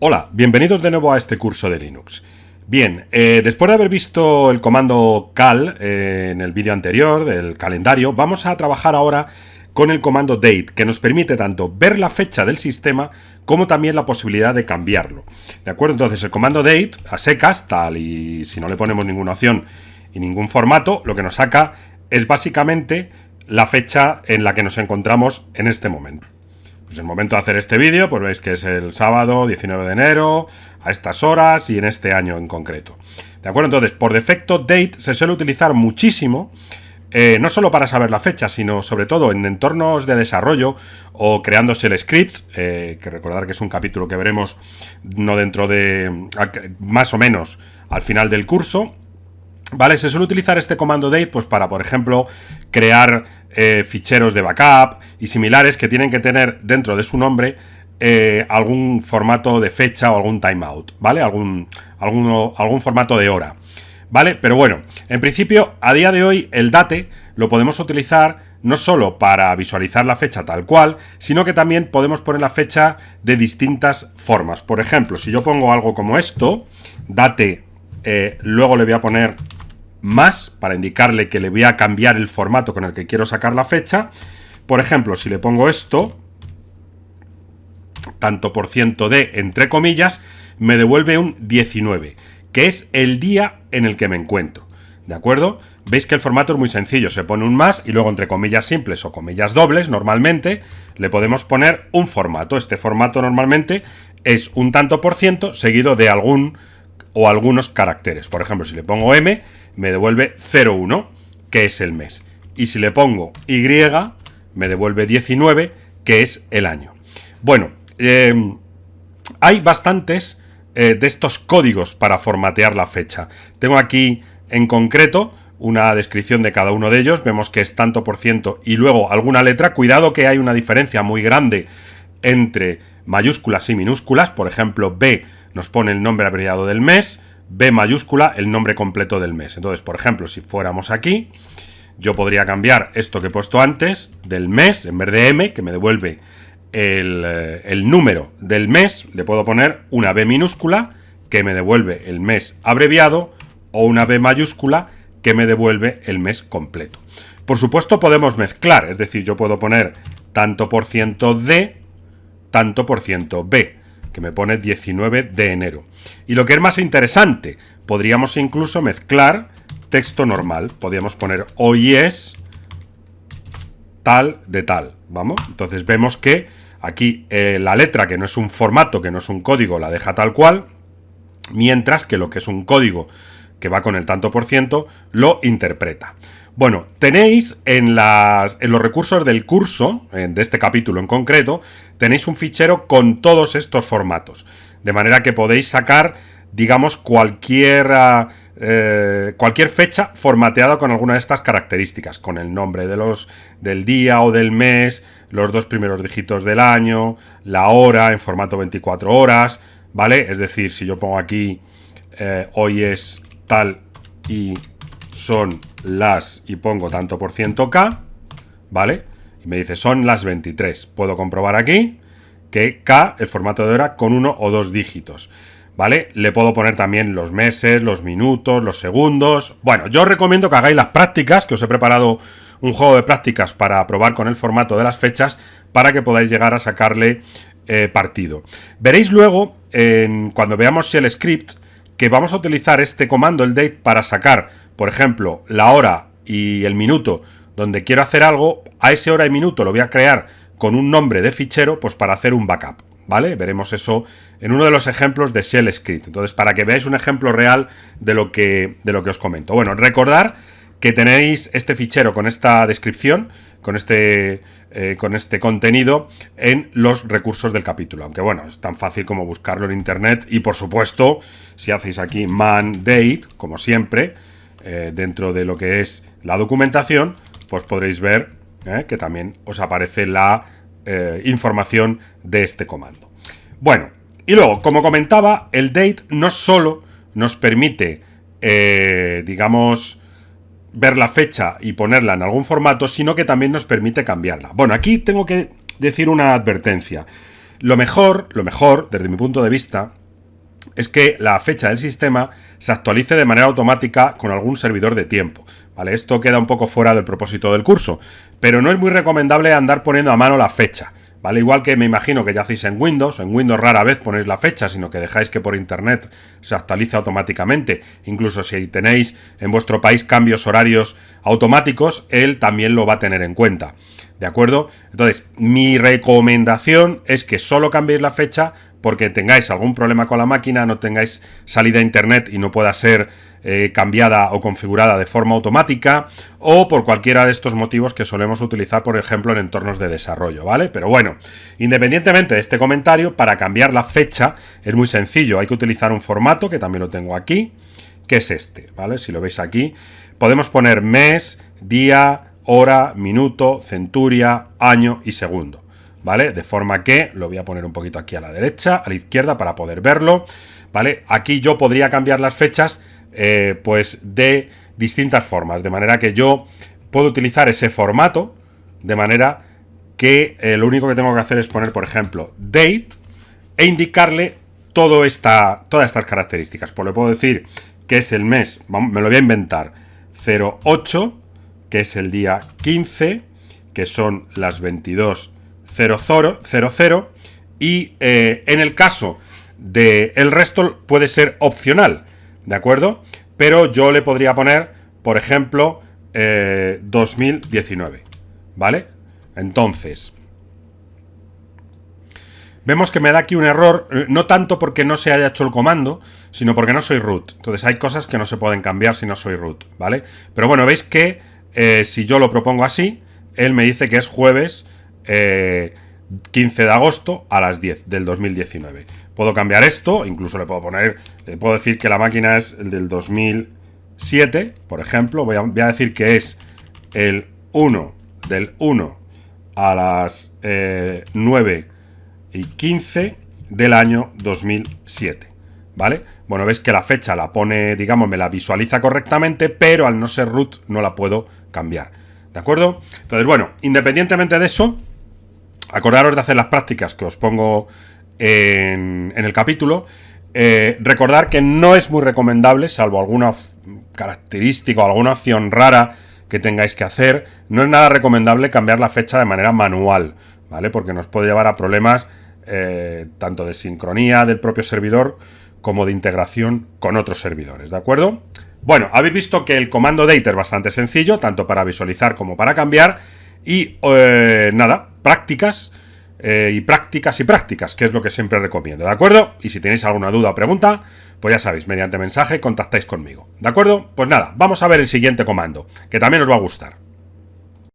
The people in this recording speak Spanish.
Hola, bienvenidos de nuevo a este curso de Linux. Bien, después de haber visto el comando cal en el vídeo anterior del calendario, vamos a trabajar ahora con el comando date, que nos permite tanto ver la fecha del sistema como también la posibilidad de cambiarlo. ¿De acuerdo? Entonces el comando date, a secas, tal y si no le ponemos ninguna opción y ningún formato, lo que nos saca es básicamente la fecha en la que nos encontramos en este momento. Pues el momento de hacer este vídeo, pues veis que es el sábado 19 de enero, a estas horas y en este año en concreto. ¿De acuerdo? Entonces, por defecto, date se suele utilizar muchísimo, no solo para saber la fecha, sino sobre todo en entornos de desarrollo o creando shell scripts, que recordar que es un capítulo que veremos no dentro de, más o menos al final del curso. Vale, se suele utilizar este comando date pues para, por ejemplo, crear ficheros de backup y similares que tienen que tener dentro de su nombre algún formato de fecha o algún timeout, ¿vale? Algún formato de hora, ¿vale? Pero bueno, en principio, a día de hoy, el date lo podemos utilizar no solo para visualizar la fecha tal cual, sino que también podemos poner la fecha de distintas formas. Por ejemplo, si yo pongo algo como esto, date, luego le voy a poner más para indicarle que le voy a cambiar el formato con el que quiero sacar la fecha. Por ejemplo, si le pongo esto, tanto por ciento de, entre comillas, me devuelve un 19, que es el día en el que me encuentro. ¿De acuerdo? Veis que el formato es muy sencillo, se pone un más y luego entre comillas simples o comillas dobles, normalmente, le podemos poner un formato. Este formato normalmente es un tanto por ciento seguido de algún o algunos caracteres. Por ejemplo, si le pongo M, me devuelve 01, que es el mes. Y si le pongo Y, me devuelve 19, que es el año. Bueno, hay bastantes de estos códigos para formatear la fecha. Tengo aquí en concreto una descripción de cada uno de ellos. Vemos que es tanto por ciento y luego alguna letra. Cuidado que hay una diferencia muy grande entre mayúsculas y minúsculas. Por ejemplo, B nos pone el nombre abreviado del mes, B mayúscula el nombre completo del mes. Entonces, por ejemplo, si fuéramos aquí, yo podría cambiar esto que he puesto antes del mes, en vez de M, que me devuelve el número del mes, le puedo poner una B minúscula, que me devuelve el mes abreviado, o una B mayúscula, que me devuelve el mes completo. Por supuesto, podemos mezclar, es decir, yo puedo poner tanto por ciento de, tanto por ciento B, que me pone 19 de enero. Y lo que es más interesante, podríamos incluso mezclar texto normal. Podríamos poner hoy es tal de tal, ¿vamos? Entonces vemos que aquí la letra, que no es un formato, que no es un código, la deja tal cual, mientras que lo que es un código que va con el tanto por ciento, lo interpreta. Bueno, tenéis en los recursos del curso, de este capítulo en concreto, tenéis un fichero con todos estos formatos. De manera que podéis sacar, digamos, cualquier fecha formateada con alguna de estas características. Con el nombre del día o del mes, los dos primeros dígitos del año, la hora en formato 24 horas, ¿vale? Es decir, si yo pongo aquí, hoy es tal y son las, y pongo tanto por ciento K, ¿vale? Y me dice son las 23. Puedo comprobar aquí que K, el formato de hora, con 1 o 2 dígitos, ¿vale? Le puedo poner también los meses, los minutos, los segundos. Bueno, yo os recomiendo que hagáis las prácticas, que os he preparado un juego de prácticas para probar con el formato de las fechas, para que podáis llegar a sacarle partido. Veréis luego, cuando veamos shell script, que vamos a utilizar este comando, el date, para sacar, por ejemplo, la hora y el minuto donde quiero hacer algo. A ese hora y minuto lo voy a crear con un nombre de fichero, pues para hacer un backup, ¿vale? Veremos eso en uno de los ejemplos de shell script. Entonces, para que veáis un ejemplo real de lo que os comento. Bueno, recordar que tenéis este fichero con esta descripción, con este contenido en los recursos del capítulo. Aunque bueno, es tan fácil como buscarlo en internet. Y por supuesto, si hacéis aquí man date, como siempre, dentro de lo que es la documentación, pues podréis ver que también os aparece la información de este comando. Bueno, y luego, como comentaba, el date no solo nos permite, digamos, ver la fecha y ponerla en algún formato, sino que también nos permite cambiarla. Bueno, aquí tengo que decir una advertencia. Lo mejor, desde mi punto de vista, es que la fecha del sistema se actualice de manera automática con algún servidor de tiempo, ¿vale? Esto queda un poco fuera del propósito del curso, pero no es muy recomendable andar poniendo a mano la fecha, ¿vale? Igual que me imagino que ya hacéis en Windows rara vez ponéis la fecha, sino que dejáis que por internet se actualice automáticamente. Incluso si tenéis en vuestro país cambios horarios automáticos, él también lo va a tener en cuenta, ¿de acuerdo? Entonces, mi recomendación es que solo cambiéis la fecha porque tengáis algún problema con la máquina, no tengáis salida a internet y no pueda ser cambiada o configurada de forma automática, o por cualquiera de estos motivos que solemos utilizar, por ejemplo, en entornos de desarrollo, ¿vale? Pero bueno, independientemente de este comentario, para cambiar la fecha es muy sencillo, hay que utilizar un formato, que también lo tengo aquí, que es este, ¿vale? Si lo veis aquí, podemos poner mes, día, hora, minuto, centuria, año y segundo, ¿vale? De forma que, lo voy a poner un poquito aquí a la derecha, a la izquierda para poder verlo, ¿vale? Aquí yo podría cambiar las fechas, pues de distintas formas, de manera que yo puedo utilizar ese formato, de manera que lo único que tengo que hacer es poner, por ejemplo, date, e indicarle todas estas características. Pues le puedo decir que es el mes, me lo voy a inventar, 08, que es el día 15, que son las 22:00, y en el caso del resto puede ser opcional, ¿de acuerdo? Pero yo le podría poner, por ejemplo, 2019, ¿vale? Entonces, vemos que me da aquí un error, no tanto porque no se haya hecho el comando, sino porque no soy root. Entonces hay cosas que no se pueden cambiar si no soy root, ¿vale? Pero bueno, veis que si yo lo propongo así, él me dice que es jueves 15 de agosto a las 10 del 2019. Puedo cambiar esto, incluso le puedo decir que la máquina es el del 2007, por ejemplo. Voy a decir que es el 1 del 1 a las 9:15 del año 2007, ¿vale? Bueno, veis que la fecha la pone, digamos, me la visualiza correctamente, pero al no ser root no la puedo cambiar, ¿de acuerdo? Entonces, bueno, independientemente de eso, acordaros de hacer las prácticas que os pongo en el capítulo. Recordar que no es muy recomendable, salvo alguna característica o alguna opción rara que tengáis que hacer, no es nada recomendable cambiar la fecha de manera manual, ¿vale? Porque nos puede llevar a problemas tanto de sincronía del propio servidor como de integración con otros servidores, ¿de acuerdo? Bueno, habéis visto que el comando date es bastante sencillo, tanto para visualizar como para cambiar. Y nada, prácticas, que es lo que siempre recomiendo, ¿de acuerdo? Y si tenéis alguna duda o pregunta, pues ya sabéis, mediante mensaje contactáis conmigo, ¿de acuerdo? Pues nada, vamos a ver el siguiente comando, que también os va a gustar.